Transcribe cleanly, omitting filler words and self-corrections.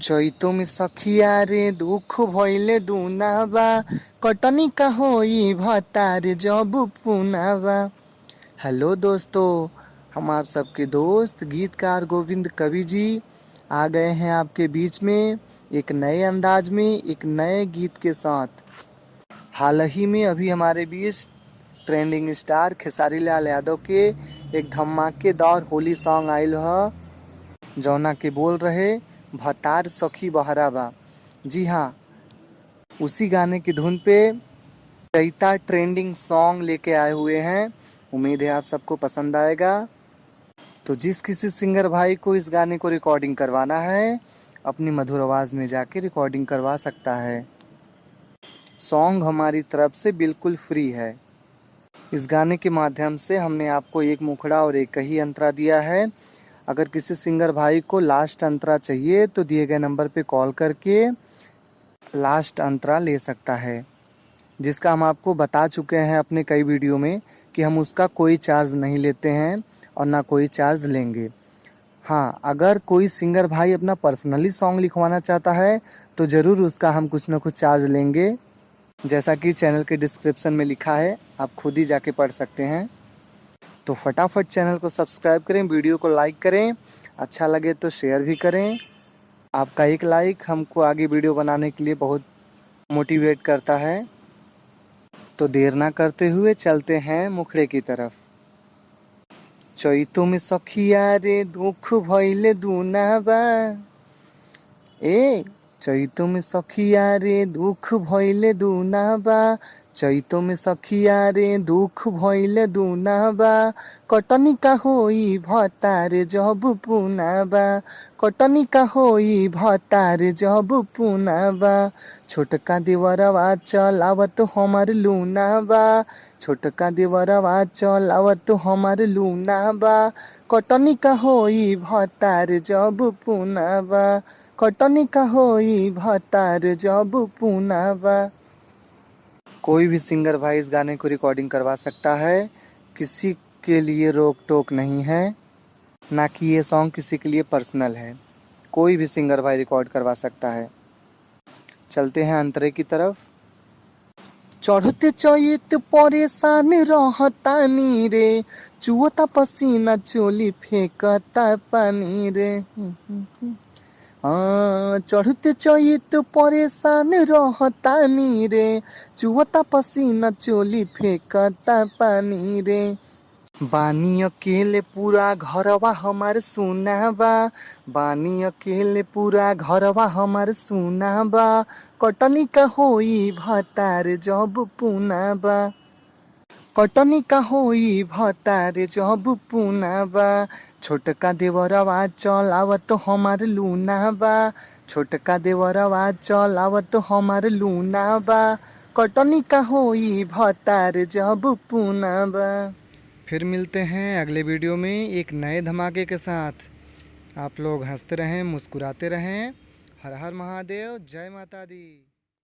चैतो में सखिया रे दुख भइले दुनाबा कटनी का होई भतार जब पुनाबा। हेलो दोस्तों, हम आप सबके दोस्त गीतकार गोविंद कवि जी आ गए हैं आपके बीच में एक नए अंदाज में एक नए गीत के साथ। हाल ही में अभी हमारे बीच ट्रेंडिंग स्टार खेसारी लाल यादव के एक धमाकेदार होली सॉन्ग आयल ह जौना के बोल रहे भतार सखी बहराबा। जी हाँ, उसी गाने की धुन पे चैता ट्रेंडिंग सॉन्ग लेके आए हुए हैं। उम्मीद है आप सबको पसंद आएगा। तो जिस किसी सिंगर भाई को इस गाने को रिकॉर्डिंग करवाना है अपनी मधुर आवाज़ में जाके रिकॉर्डिंग करवा सकता है। सॉन्ग हमारी तरफ से बिल्कुल फ्री है। इस गाने के माध्यम से हमने आपको एक मुखड़ा और एक ही अंतरा दिया है। अगर किसी सिंगर भाई को लास्ट अंतरा चाहिए तो दिए गए नंबर पे कॉल करके लास्ट अंतरा ले सकता है, जिसका हम आपको बता चुके हैं अपने कई वीडियो में कि हम उसका कोई चार्ज नहीं लेते हैं और ना कोई चार्ज लेंगे। हाँ, अगर कोई सिंगर भाई अपना पर्सनली सॉन्ग लिखवाना चाहता है तो ज़रूर उसका हम कुछ ना कुछ चार्ज लेंगे, जैसा कि चैनल के डिस्क्रिप्शन में लिखा है, आप खुद ही जाके पढ़ सकते हैं। तो फटाफट चैनल को सब्सक्राइब करें, वीडियो को लाइक करें, अच्छा लगे तो शेयर भी करें। आपका एक लाइक हमको आगे वीडियो बनाने के लिए बहुत मोटिवेट करता है। तो देर ना करते हुए चलते हैं मुखड़े की तरफ। चैतो में सखिया रे दुख भइले दुनाबा, चैतो में सखिया रे दुख भइले दुनाबा, चैतो में सखिया रे दुख भइले दुनाबा, कटनी का होई भतार जब पुनाबा, कटनी का होई भतार जब पुनाबा, छोटका देवरवा चलावत हमार लूनाबा, छोटका देवरवा चलावत हमार लूनाबा, कटनी का होई भतार जब पुनाबा, कटनी का होई भतार जब पुनाबा। कोई भी सिंगर भाई इस गाने को रिकॉर्डिंग करवा सकता है, किसी के लिए रोक टोक नहीं है, ना कि ये सॉन्ग किसी के लिए पर्सनल है। कोई भी सिंगर भाई रिकॉर्ड करवा सकता है। चलते हैं अंतरे की तरफ। चढ़ते चैत परेशान रहतानी रे, चुअता पसीना चोली फेंकता पानी रे। चढ़ते चैत परेशान रहतानी रे, चुअता पसीना चोली फेंकता पानी रे। बानी अकेले पूरा घरवा हमार सुनाबा, बानी अकेले पूरा घरवा हमार सुनाबा, कटनी का होई भतार जब पुनाबा, कटनी का होई भतार जब पुनाबा, छोटका देवरवा चलावत हमार लूनाबा, छोटका देवरवा चलावत हमार लूनाबा, कटनी का होई भतार जब पुनाबा। फिर मिलते हैं अगले वीडियो में एक नए धमाके के साथ। आप लोग हंसते रहें, मुस्कुराते रहें। हर हर महादेव, जय माता दी।